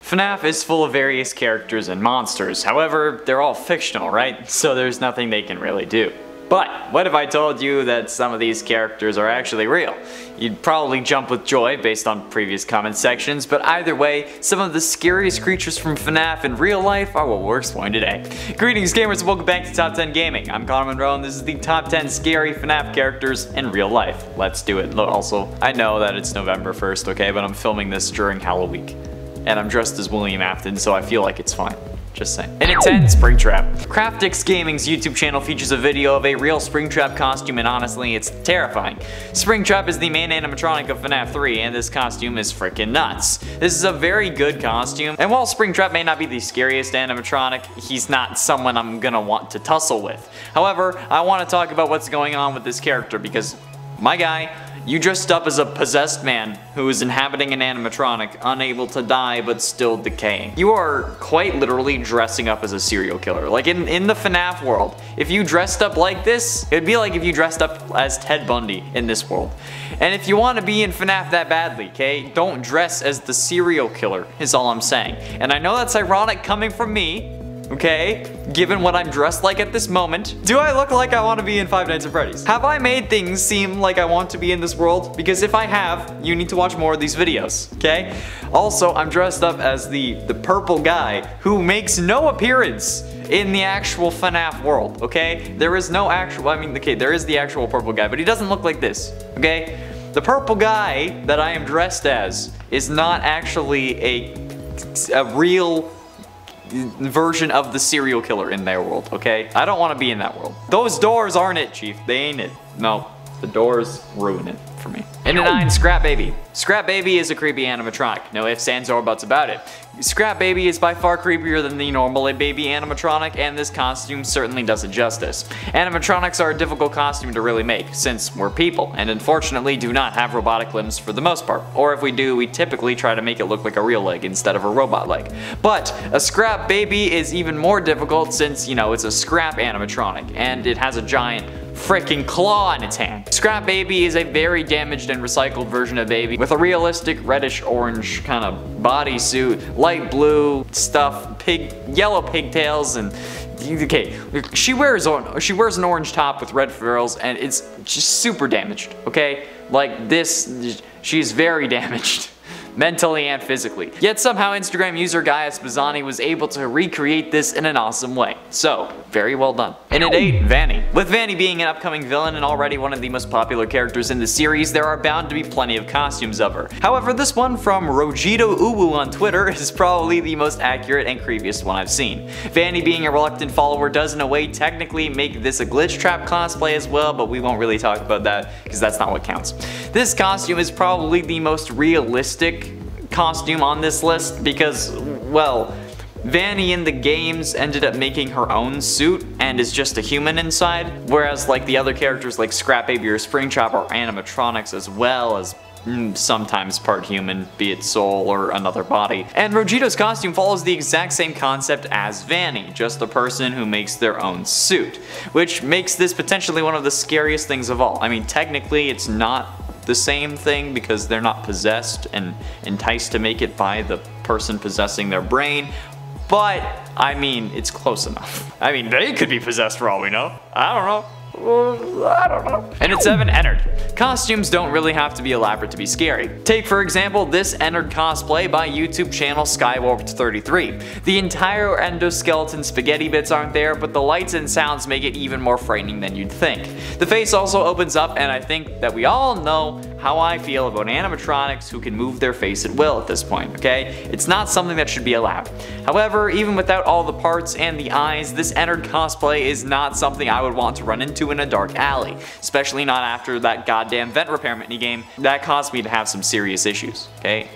FNAF is full of various characters and monsters, however, they're all fictional, right? So there's nothing they can really do. But what if I told you that some of these characters are actually real? You'd probably jump with joy based on previous comment sections, but either way, some of the scariest creatures from FNAF in real life are what we're exploring today. Greetings gamers and welcome back to Top 10 Gaming. I'm Connor Monroe and this is the top 10 scary FNAF characters in real life. Let's do it. Also, I know that it's November 1st, okay, but I'm filming this during Halloween. And I'm dressed as William Afton, so I feel like it's fine. Just saying. And at 10, Springtrap. Craftix Gaming's YouTube channel features a video of a real Springtrap costume, and honestly, it's terrifying. Springtrap is the main animatronic of FNAF 3, and this costume is freaking nuts. This is a very good costume, and while Springtrap may not be the scariest animatronic, he's not someone I'm gonna want to tussle with. However, I want to talk about what's going on with this character because, my guy, you dressed up as a possessed man who is inhabiting an animatronic, unable to die but still decaying. You are quite literally dressing up as a serial killer. Like in the FNAF world, if you dressed up like this, it'd be like if you dressed up as Ted Bundy in this world. And if you want to be in FNAF that badly, okay, don't dress as the serial killer, is all I'm saying. And I know that's ironic coming from me, okay, given what I'm dressed like at this moment. Do I look like I want to be in Five Nights at Freddy's? Have I made things seem like I want to be in this world? Because if I have, you need to watch more of these videos, okay? Also, I'm dressed up as the purple guy who makes no appearance in the actual FNAF world, okay? There is no actual, okay, there is the actual purple guy, but he doesn't look like this, okay? The purple guy that I am dressed as is not actually a real version of the serial killer in their world, okay? I don't want to be in that world. Those doors aren't it, Chief. They ain't it. No, the doors ruin it for me. And at 9, Scrap Baby. Scrap Baby is a creepy animatronic. No ifs, ands, or buts about it. Scrap Baby is by far creepier than the normal baby animatronic, and this costume certainly does it justice. Animatronics are a difficult costume to really make, since we're people, and unfortunately do not have robotic limbs for the most part. Or if we do, we typically try to make it look like a real leg instead of a robot leg. But a Scrap Baby is even more difficult since, you know, it's a scrap animatronic, and it has a giant freaking claw in its hand. Scrap Baby is a very damaged and recycled version of Baby with a realistic reddish orange kind of bodysuit, light blue stuff, yellow pigtails, and okay, she wears an orange top with red frills, and it's just super damaged, okay? Like this, she's very damaged. Mentally and physically. Yet somehow Instagram user Gaius Bazzani was able to recreate this in an awesome way. So, very well done. And at 8, Vanny. With Vanny being an upcoming villain and already one of the most popular characters in the series, there are bound to be plenty of costumes of her. However, this one from Rojito Uwu on Twitter is probably the most accurate and creepiest one I've seen. Vanny being a reluctant follower does in a way technically make this a GLITCHTRAP cosplay as well, but we won't really talk about that because that's not what counts. This costume is probably the most realistic costume on this list because, well, Vanny in the games ended up making her own suit and is just a human inside, whereas like the other characters like Scrap Baby or Springtrap are animatronics as well as sometimes part human, be it soul or another body. And Rojito's costume follows the exact same concept as Vanny, just a person who makes their own suit, which makes this potentially one of the scariest things of all. I mean, technically it's not the same thing because they're not possessed and enticed to make it by the person possessing their brain, but I mean, it's close enough. I mean, they could be possessed for all we know. I don't know. And at 7, Ennard. Costumes don't really have to be elaborate to be scary. Take for example this Ennard cosplay by YouTube channel Skywarped33. The entire endoskeleton spaghetti bits aren't there, but the lights and sounds make it even more frightening than you'd think. The face also opens up, and I think that we all know how I feel about animatronics who can move their face at will at this point, okay? It's not something that should be allowed. However, even without all the parts and the eyes, this Ennard cosplay is not something I would want to run into in a dark alley, especially not after that goddamn vent repair minigame that caused me to have some serious issues, okay?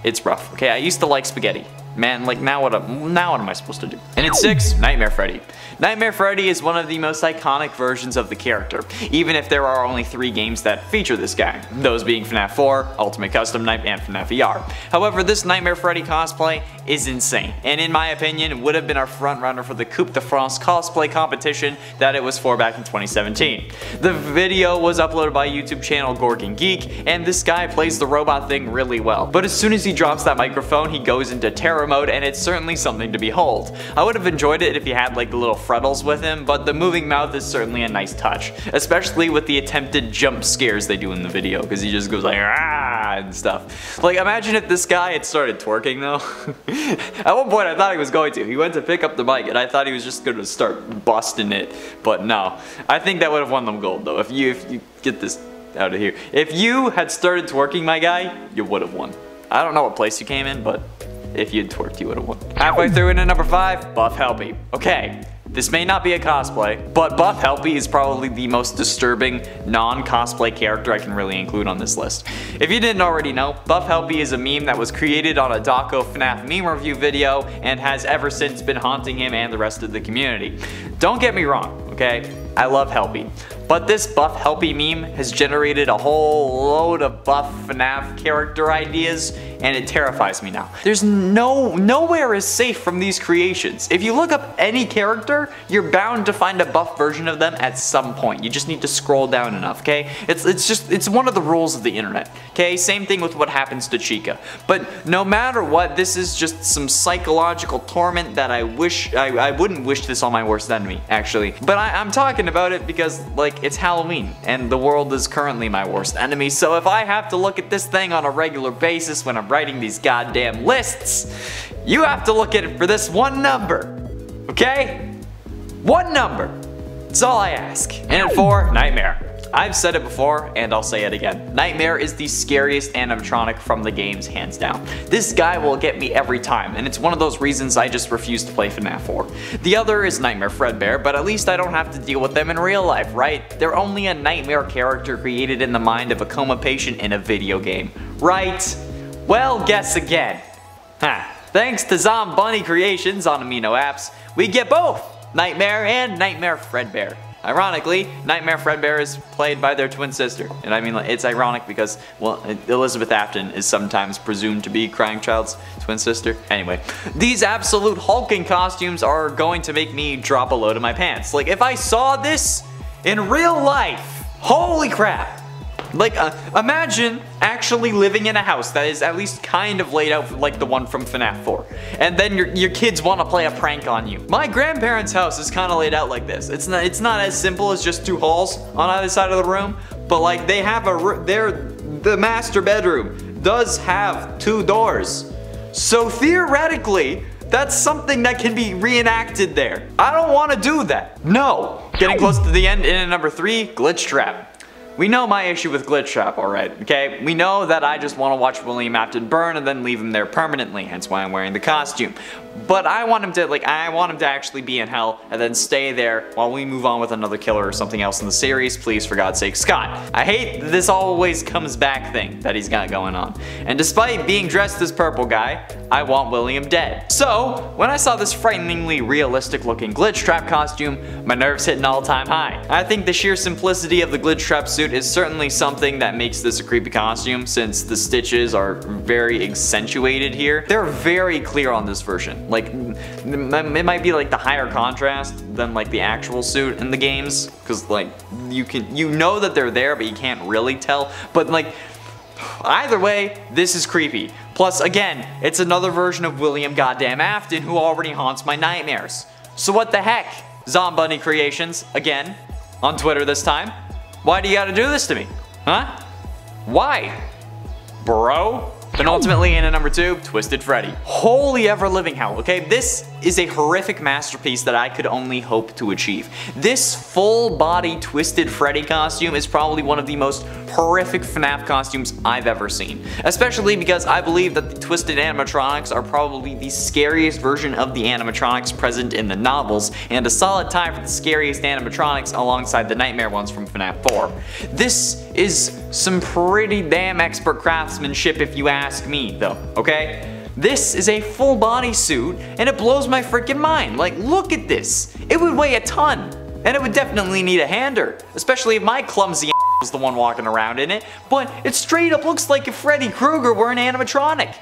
It's rough, okay? I used to like spaghetti, Man, like now what am I supposed to do? And at 6, Nightmare Freddy. Nightmare Freddy is one of the most iconic versions of the character, even if there are only 3 games that feature this guy, those being FNAF 4, Ultimate Custom Night, and FNAF ER. However, this Nightmare Freddy cosplay is insane, and in my opinion would have been our frontrunner for the Coupe de France cosplay competition that it was for back in 2017. The video was uploaded by YouTube channel Gorgon Geek, and this guy plays the robot thing really well, but as soon as he drops that microphone he goes into terror mode, and it's certainly something to behold. I would have enjoyed it if he had like the little frettles with him, but the moving mouth is certainly a nice touch, especially with the attempted jump scares they do in the video, because he just goes like ah and stuff. Like imagine if this guy had started twerking though. At one point I thought he was going to. He went to pick up the mic and I thought he was just going to start busting it, but no. I think that would have won them gold though. If you get this out of here. If you had started twerking, my guy, you would have won. I don't know what place you came in, but if you'd twerked, you would have won. Halfway through into number 5, Buff HELPY. Okay, this may not be a cosplay, but Buff HELPY is probably the most disturbing non-cosplay character I can really include on this list. If you didn't already know, Buff HELPY is a meme that was created on a Daco FNAF meme review video and has ever since been haunting him and the rest of the community. Don't get me wrong, okay? I love HELPY. But this Buff HELPY meme has generated a whole load of Buff FNAF character ideas, and it terrifies me now. There's nowhere is safe from these creations. If you look up any character, you're bound to find a buff version of them at some point. You just need to scroll down enough, okay? It's one of the rules of the internet, okay? Same thing with what happens to Chica. But no matter what, this is just some psychological torment that I wouldn't wish this on my worst enemy, actually. But I'm talking about it because, like, it's Halloween, and the world is currently my worst enemy, so if I have to look at this thing on a regular basis when I'm writing these goddamn lists, you have to look at it for this one number, okay? One number. That's all I ask. And at 4, Nightmare. I've said it before, and I'll say it again. Nightmare is the scariest animatronic from the games, hands down. This guy will get me every time, and it's one of those reasons I just refuse to play FNAF 4. The other is Nightmare Fredbear, but at least I don't have to deal with them in real life, right? They're only a nightmare character created in the mind of a coma patient in a video game, right? Well, guess again. Thanks to Zombunny Creations on Amino Apps, we get both Nightmare and Nightmare Fredbear. Ironically, Nightmare Fredbear is played by their twin sister. And I mean, it's ironic because, well, Elizabeth Afton is sometimes presumed to be Crying Child's twin sister. Anyway, these absolute hulking costumes are going to make me drop a load of my pants. Like, if I saw this in real life, holy crap. Like, imagine actually living in a house that is at least kind of laid out like the one from FNAF 4. And then your kids want to play a prank on you. My grandparents' house is kind of laid out like this. It's not as simple as just 2 halls on either side of the room. But like, they have the master bedroom does have 2 doors. So theoretically, that's something that can be reenacted there. I don't want to do that. No. Getting close to the end, in at number 3, GLITCHTRAP. We know my issue with GLITCHTRAP, alright, okay? We know that I just want to watch William Afton burn and then leave him there permanently, hence why I'm wearing the costume. But I want him to, actually be in hell and then stay there while we move on with another killer or something else in the series, please, for God's sake, Scott. I hate this always comes back thing that he's got going on. And despite being dressed as Purple Guy, I want William dead. So, when I saw this frighteningly realistic looking GLITCHTRAP costume, my nerves hit an all-time high. I think the sheer simplicity of the GLITCHTRAP suit is certainly something that makes this a creepy costume, since the stitches are very accentuated here. They're very clear on this version. Like, it might be like the higher contrast than like the actual suit in the games, because like you know that they're there, but you can't really tell. But like, either way, this is creepy. Plus, again, it's another version of William goddamn Afton, who already haunts my nightmares. So what the heck? Zombunny Creations, again, on Twitter this time. Why do you gotta do this to me? Huh? Why? Bro? And ultimately, in at number 2, Twisted Freddy. Holy ever living hell, okay? This is a horrific masterpiece that I could only hope to achieve. This full body Twisted Freddy costume is probably one of the most horrific FNAF costumes I've ever seen. Especially because I believe that the Twisted animatronics are probably the scariest version of the animatronics present in the novels, and a solid tie for the scariest animatronics alongside the nightmare ones from FNAF 4. This is some pretty damn expert craftsmanship if you ask me though, okay? This is a full body suit and it blows my freaking mind. Like, look at this. It would weigh a ton and it would definitely need a hander, especially if my clumsy was the one walking around in it, but it straight up looks like if Freddy Krueger were an animatronic.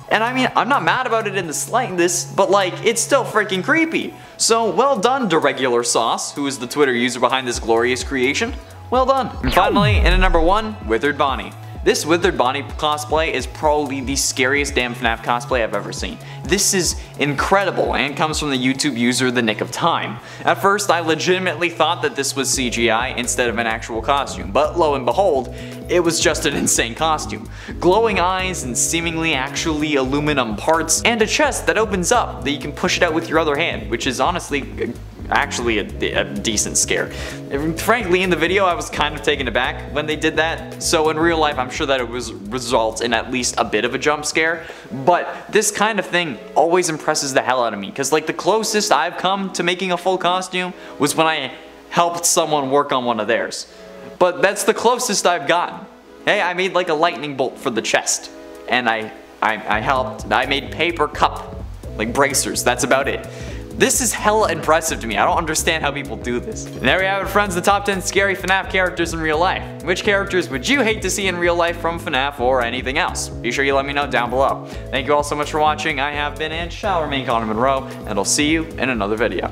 And I mean, I'm not mad about it in the slightest, but like, it's still freaking creepy. So well done, DeRegular Sauce, who is the Twitter user behind this glorious creation. Well done. And finally, in at number 1, Withered Bonnie. This Withered Bonnie cosplay is probably the scariest damn FNAF cosplay I've ever seen. This is incredible and comes from the YouTube user The Nick of Time. At first, I legitimately thought that this was CGI instead of an actual costume, but lo and behold, it was just an insane costume. Glowing eyes and seemingly actually aluminum parts, and a chest that opens up that you can push it out with your other hand, which is honestly actually a decent scare. Frankly, in the video I was kind of taken aback when they did that, so in real life I'm sure that it was results in at least a bit of a jump scare, but this kind of thing always impresses the hell out of me, because like the closest I've come to making a full costume was when I helped someone work on one of theirs. But that's the closest I've gotten. Hey, I made like a lightning bolt for the chest, and I helped, I made paper cup, like bracers, that's about it. This is hella impressive to me. I don't understand how people do this. And there we have it, friends, the top 10 scary FNAF characters in real life. Which characters would you hate to see in real life from FNAF or anything else? Be sure you let me know down below. Thank you all so much for watching. I have been and shall remain Connor Monroe, and I'll see you in another video.